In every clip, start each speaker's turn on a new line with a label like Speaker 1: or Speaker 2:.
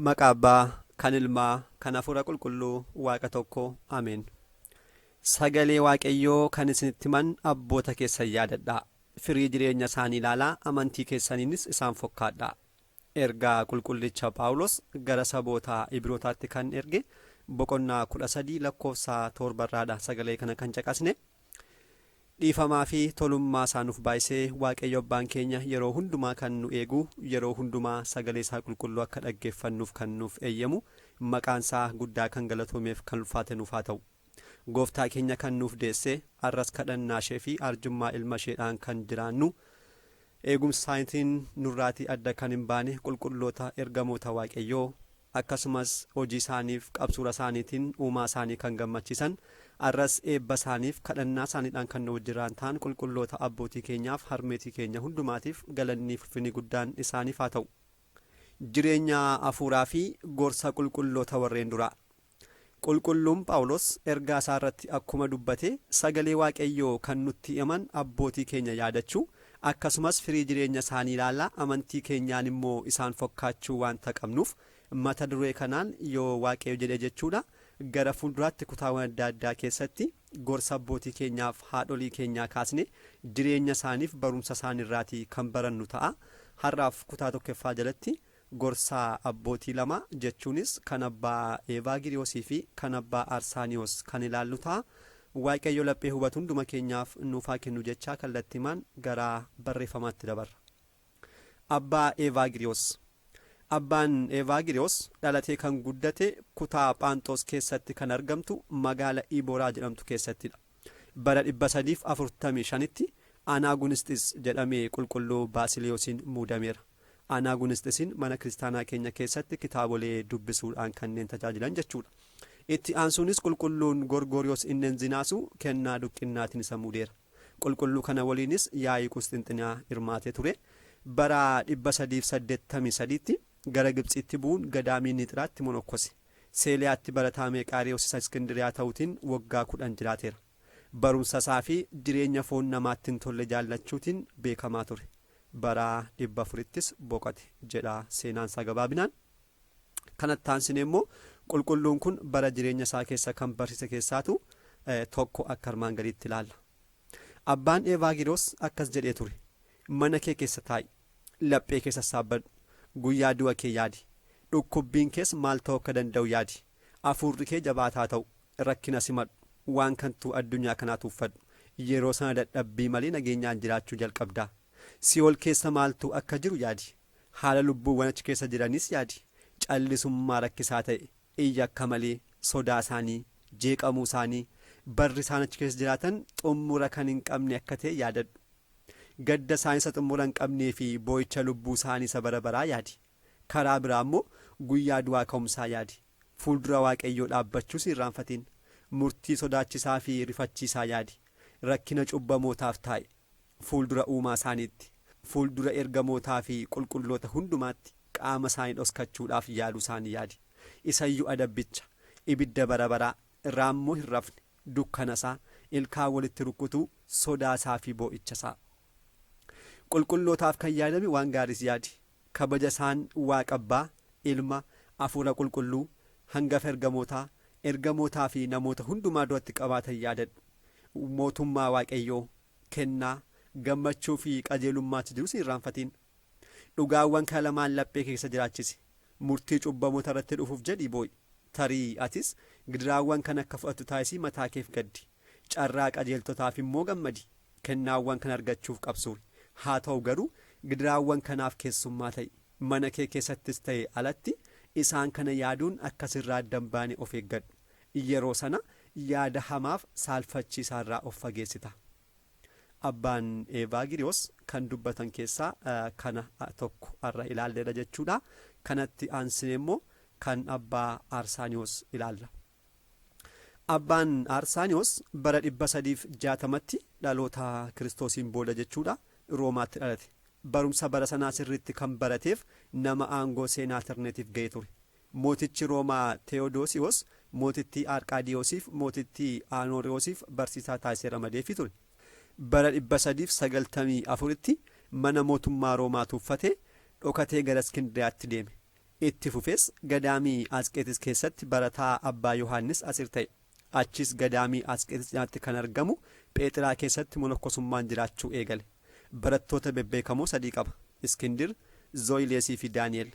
Speaker 1: Maqaa Abbaa, kan Ilmaa, kan Hafuura Qulqulluu, Waaqa tokko. Ameen. Sagalee Waaqayyoo kan isinitti himan abboota keessan yaadadha. Firii jireenya isaanii ilaalaa, amantii keessaniinis isaan fakkaadha. Ergaa qulqullicha Phaawulos gara saboota Ibrootaatti kan erge boqonnaa 13 lakkoofsa 7 sagalee kana kan caqasne. Dhiifamaa fi tolummaa isaa nuuf baay'isee Waaqayyo Abbaan keenya yeroo hundumaa kan nu eegu, yeroo hundumaa sagalee isaa qulqulluu akka dhaggeeffannuuf kan nuuf eeyyamu, maqaan isaa guddaa kan galatoomeef kan ulfaate nuuf haa ta'u. Gooftaa keenya kan nuuf deesse, arras kadhannaa ishee fi arjummaa ilma isheedhaan kan jiraannu, eegumsa isaatiin nurraatii adda kan hin baane qulqulloota ergamoota Waaqayyoo, akkasumas hojii isaaniif qabsuura isaaniitiin uumaa isaanii kan gammachiisan, arras eebba isaaniif kadhannaa isaaniidhaan kan nu wajjiraan ta'an qulqulloota abbootii keenyaaf harmeetii keenya hundumaatiif galanni ulfinni guddaan isaaniif haa ta'u. Jireenya hafuuraa fi gorsa qulqulloota warreen duraa. Qulqulluun Phaawulos ergaa isaa irratti akkuma dubbate sagalee Waaqayyoo kan nutti himan abbootii keenya yaadachuu, akkasumas firii jireenya isaanii ilaalaa, amantii keenyaan immoo isaan fakkaachuu waanta qabnuuf mata duree kanaan yoo Waaqayyo jedhe jechuudha. Gara fuulduraatti kutaawwan adda addaa keessatti gorsa abbootii keenyaaf haadholii keenyaa kaasne jireenya isaaniif barumsa isaaniirraatii kan barannu ta'a. Har'aaf kutaa tokkoffaa jalatti gorsa abbootii lama jechuunis kan abbaa Eevagiriyoosifi kan abbaa Aarsaaniyoos kan ilaallu ta'a. Waaqayyo laphee hubatu hunduma keenyaaf nuuf haa kennu jechaa kallattiimaan gara barreeffamaatti dabarra. Abbaa Eevagiriyoos. Abbaan Eevagiriyoos dhalatee kan guddate kutaa Phaanxoos keessatti kan argamtu magaala Iboraa jedhamtu keessattidha. Bara 345tti Anaagunisxis jedhamee qulqulluu Baasiliyoosiin muudameera. Anaagunistisiin mana kiristaanaa keenya keessatti kitaabolee dubbisuudhaan kanneen tajaajilan jechuudha. Itti aansuunis qulqulluun Gorgoriyoos inni zinaasu kennaa duqqinaatiin isa muudeera. Qulqulluu kana waliinis yaa'ii Qusxinxinaa hirmaatee ture. Bara 383tti gara Gibxitti bu'uun gadaamii Nixiraatti monokkose. Seeliyaatti barataa Meeqaariyoos isa Iskindiriyaa ta'uutiin waggaa 10 jiraateera. Barumsa isaa fi jireenya foon namaatti hin tolle jaallachuutiin beekamaa ture. Bara 400ttis boqote jedha seenaan isaa gabaabinaan. Kanatti aansinee immoo qulqulluun kun bara jireenya isaa keessa kan barsiise keessaatu tokko akka armaan gadiitti ilaalla. Abbaan Eevagiriyoos akkas jedhee ture. Mana kee keessa taa'i, laphee keessa saabbadhu, guyyaa du'a kee yaadi, dhukkubbiin kees maal ta'uu akka danda'u yaadi, hafuurri kee jabaataa ta'u, rakkina simadhu, waan kantuu addunyaa kanaa tuuffadhu, yeroo sana dadhabbii malee nageenyaan jiraachuu jalqabdaa, si'ool keessa maaltu akka jiru yaadi, haala lubbuuwwan achi keessa jiranis yaadi, callisummaa rakkisaa ta'e, iyya akka malee, sodaa isaanii, jeeqamuu isaanii, barri isaan achi keessa jiraatan xumura kan hin qabne akka ta'e yaadadhu. Gadda isaanii isa xumura hin qabnee fi boo'icha lubbuu isaanii isa bara baraa yaadi. Karaa biraa immoo guyyaa du'aa ka'umsaa yaadi. Fuuldura Waaqayyoo dhaabbachuus hin irraanfatiin. Murtii sodaachisaa fi rifachiisaa yaadi. Rakkina cubbamootaaf taa'e. Fuuldura uumaa isaaniitti. Fuuldura ergamootaa fi qulqulloota hundumaatti qaama isaanii dhoskachuudhaaf yaaluu isaanii yaadi. Isayyuu adabbicha, ibidda bara baraa, raammoo hin rafne, dukkana isaa, ilkaan walitti rukkutuu, sodaa isaa fi boo'icha isaa. Qulqullootaaf kan yaadame waan gaariis yaadi. Kabaja isaan Waaqa Abbaa, Ilma, Hafuura Qulqulluu, hangafa ergamootaa fi namoota hundumaa duratti qabaatan yaadadhu. Mootummaa Waaqayyoo, kennaa, gammachuu fi qajeelummaatti jirus hin irraanfatiin. Dhugaawwan kana lamaan laphee keessa jiraachisi. Murtii cubbamoota irratti dhufuuf jedhii boo'i. Tarii atis gidiraawwan kan akka fudhatu taasisii mataa keef gaddi. Carraa qajeeltotaaf immoo gammadi. Kennaawwan kan argachuuf qabsuuri. Haa ta'u garuu gidiraawwan kanaaf keessummaa ta'i. Mana kee keessattis ta'e alatti isaan kana yaaduun akkasirraa addan baane of eeggadhu. Yeroo sana yaada hamaaf saalfachiisaarraa of fageessita. Abbaan Eevagiriyoos kan dubbatan keessaa kana tokko har'a ilaalleedha jechuudha. Kanatti aansinee immoo kan abbaa Aarsaaniyoos ilaalla. Abbaan Aarsaaniyoos bara 360tti dhaloota Kiristoosiin booda jechuudha. Roomaatti dhalate. Barumsa bara sanaa sirriitti kan barateef nama aangoo seenaatarneetiif ga'e ture. Mootichi Roomaa Tewodoosiyoos, mootittii Arqaadiyoosiif, mootittii Aanooriyoosiif barsiisaa taasisee ramadeefii ture. Bara 394tti mana mootummaa Roomaa tuuffatee dhokatee gara Iskindiriyaatti deeme. Itti fufees gadaamii Asqeetis keessatti barataa Abbaa Yohaannis asir ta'e. Achis gadaamii Asqeetis nyaatti kan argamu Phexraa keessatti monokkosummaan jiraachuu eegale. Barattoota bebbeekamoo 3 qaba. Iskindir, Zooyileesii fi Daani'el.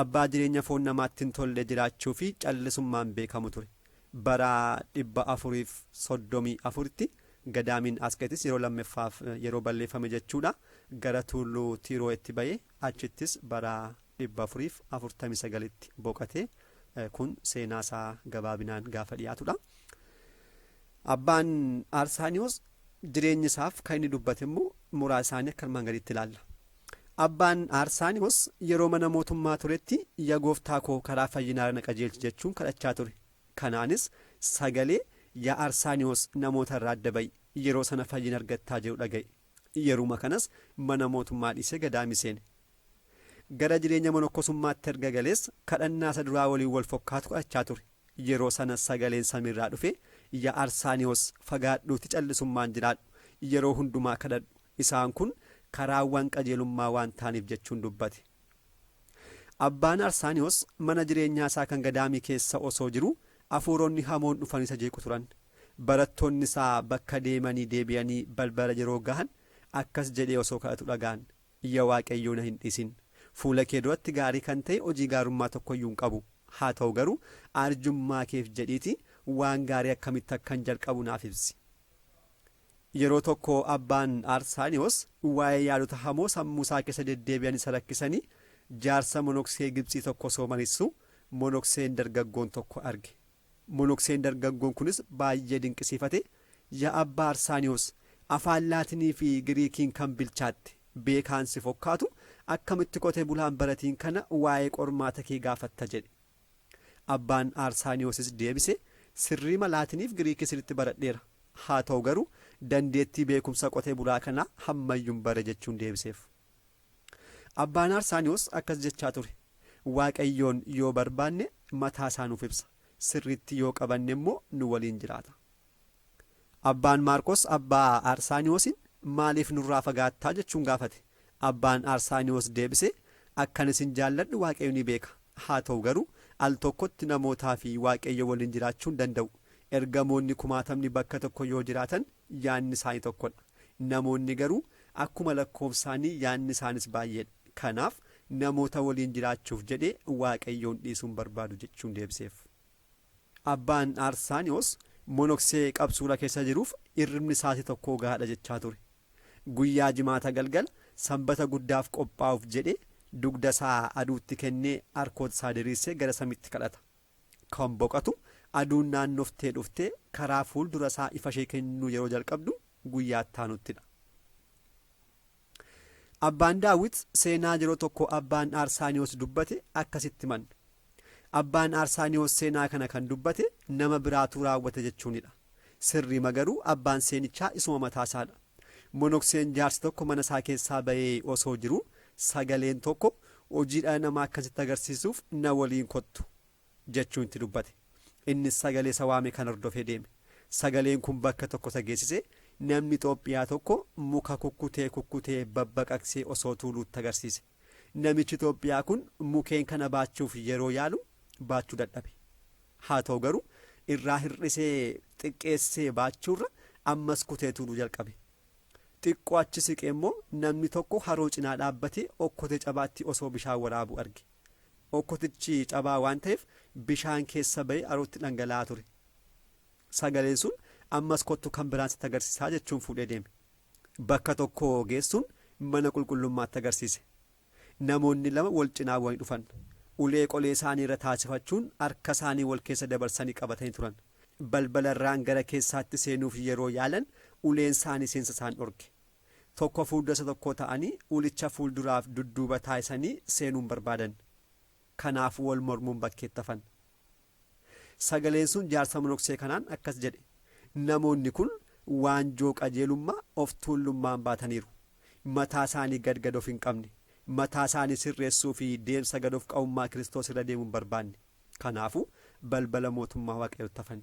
Speaker 1: Abbaa jireenya foon namaatti hin tolle jiraachuu fi callisummaan beekamu ture. Bara 434tti gadaamiin Asqeetis yeroo lammaffaaf yeroo balleeffame jechuudha. Gara tulluu Tiiroo'etti ba'ee achittis bara 449tti boqotee kun seenaa isaa gabaabinaan gaafa dhiyaatudha. Abbaan Aarsaaniyoos jireenyi isaaf kan inni dubbate immoo muraa isaanii akka armaan gadiitti ilaalla. Abbaan Aarsaaniyoos yeroo mana mootummaa turetti yaa gooftaa koo karaa fayyinaa na qajeelchi jechuun kadhachaa ture. Kanaanis sagalee yaa Aarsaaniyoos namoota irraa adda ba'i yeroo sana fayyina argattaa jedhu dhaga'e. Yeruma kanas mana mootummaa dhiisee gadaamii seene. Gara jireenya monokkosummaatti erga galees kadhannaa isa duraa waliin wal fakkaatu kadhachaa ture. Yeroo sana sagaleen samiirraa dhufe yaa Aarsaaniyoos fagaadhuuti callisummaan jiraadhu yeroo hundumaa kadhadhu isaan kun karaawwan qajeelummaa waan ta'aniif jechuun dubbate. Abbaan Aarsaaniyoos mana jireenyaa isaa kan gadaamii keessa osoo jiru hafuuronni hamoon dhufan isa jeequ turan. Barattoonni isaa bakka deemanii deebi'anii balbala yeroo gahan akkas jedhee osoo kadhatu dhagaan. Yaa Waaqayyoo na hin dhiisin. Fuula kee duratti gaarii kan ta'e hojii gaarummaa tokkoyyuu hin qabu. Haa ta'u garuu arjummaa keef jedhiiti waan gaarii akkamitti akkan jalqabu naaf ibsi. Yeroo tokko abbaan Aarsaaniyoos waa'ee yaadota hamoo sammuu isaa keessa deddeebi'an isa rakkisanii jaarsa monoksee Gibxii tokko osoo mariisu monokseen dargaggoon tokko arge. Monokseen dargaggoon kunis baay'ee dinqisiifate yaa abbaa Aarsaaniyoos afaan laatinii fi giriikiin kan bilchaatte beekaansi fakkaatu akkamitti qotee bulaan baratiin kana waa'ee qormaata kee gaafatta jedhe. Abbaan Aarsaaniyoosis deebise sirrii laatiniif giriikii sirriitti baradheera. Haa ta'u garuu dandeettii beekumsa qotee bulaa kanaa hammayyuun bare jechuun deebiseef. Abbaan Aarsaaniyoos akkas jechaa ture. Waaqayyoon yoo barbaanne mataa isaa nuuf ibsa. Sirriitti yoo qabanne immoo nu waliin jiraata. Abbaan Maarqos abbaa Aarsaaniyoosin maaliif nurraa fagaattaa jechuun gaafate. Abbaan Aarsaaniyoos deebise akkan isin jaalladhu Waaqayyo ni beeka. Haa ta'u garuu al tokkotti namootaa fi Waaqayyo waliin jiraachuu hin danda'u. Ergamoonni 10,000 bakka tokko yoo jiraatan yaanni isaanii tokkodha. Namoonni garuu akkuma lakkoofsaanii yaanni isaanis baay'eedha. Kanaaf namoota waliin jiraachuuf jedhee Waaqayyoon dhiisuun barbaadu jechuun deebiseef. Abbaan Aarsaaniyoos monoksee qabsuura keessa jiruuf hirribni isaatii tokko gahaadha jechaa ture. Guyyaa jimaata galgala sanbata guddaaf qophaa'uuf jedhee dugda isaa aduutti kennee harkoota isaa diriirsee gara samiitti kadhata. Kan boqotu aduun naannoftee dhuftee karaa fuuldura isaa ifa ishee kennuu yeroo jalqabdu guyyaa ittaanuttidha. Abbaan Daawit seenaa yeroo tokko abbaan Aarsaaniyoos dubbate akkasitti himan. Abbaan Aarsaaniyoos seenaa kana kan dubbate nama biraatu raawwate jechuunidha. Sirriima garuu abbaan seenichaa isuma mataasaadha. Monokseen jaarsi tokko mana isaa keessaa bahee osoo jiru sagaleen tokko hojii dhala namaa akkasitti agarsiisuuf na waliin kottu jechuun itti dubbate. Innis sagalee isa waame kan hordofee deeme. Sagaleen kun bakka tokko isa geessise namni Itoophiyaa tokko muka kukkutee babbaqaqsee osoo tuuluutti agarsiise. Namichi Itoophiyaa kun mukeen kana baachuuf yeroo yaalu baachuu dadhabe. Haa ta'u garuu irraa hir'isee xiqqeessee baachuurra ammas kutee tuuluu jalqabe. Xiqqoo achi siqee immoo namni tokko haroo cinaa dhaabbatee okkotee cabaatti osoo bishaan waraabu arge. Okkotichi cabaa waan ta'eef bishaan keessa bahee harootti dhangala'aa ture. Sagaleen sun ammas kottu kan biraan sitti agarsiisaa jechuun fuudhee deeme. Bakka tokko geessuun mana qulqullummaatti agarsiise. Namoonni 2 wal cinaa wayii dhufan. Ulee qolee isaanii irra taasifachuun harka isaanii wal keessa dabarsanii qabatanii turan. Balbala irraan gara keessaatti seenuuf yeroo yaalan uleen isaanii seensa isaan dhorge. Tokko fuuldura tokko ta'anii ulicha fuulduraaf dudduuba taasisanii seenuun barbaadan. Kanaaf wal mormuun bakkeetti hafan. Sagaleen sun jaarsa monoksee kanaan akkas jedhe. Namoonni kun waanjoo qajeelummaa of tuullummaan baataniiru. Mataa isaanii gad of hin qabne. Mataa isaanii sirreessuu fi deemsa gad of qabummaa Kiristoos irra deemuun barbaanne. Kanaafuu balbala mootummaa Waaqayyootti hafan.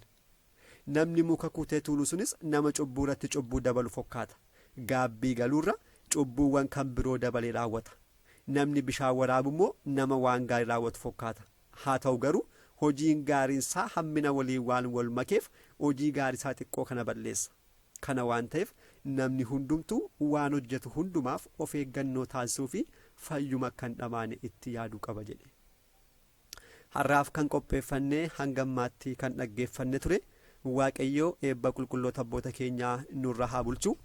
Speaker 1: Namni muka kutee tuulu sunis nama cubbuu irratti cubbuu dabalu fakkaata. Gaabbii galuurra cubbuuwwan kan biroo dabalee raawwata. namni bishaan waraabu immoo nama waan gaarii raawwatu fakkaata. Haa ta'u garuu hojiin gaariinsaa hammina waliin waan wal makeef hojii gaariisaa xiqqoo kana balleessa. Kana waan ta'eef namni hundumtuu waan hojjetu hundumaaf of eeggannoo taasisuu fi fayyuma kan dhamaane itti yaaduu qaba jedhe. Har'aaf kan qopheeffannee hangammaatti kan dhaggeeffanne ture. Waaqayyoo eebba qulqulloota abboota keenyaa nurra haa bulchu.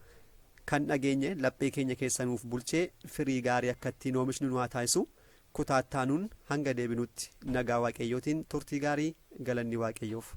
Speaker 1: Kan dhageenye laphee keenya keessanuuf bulchee firii gaarii akka ittiin oomishnu nu haa taasisu. Kutaattaanuun hanga deebinutti nagaa Waaqayyootiin turtii gaarii. Galanni Waaqayyoof.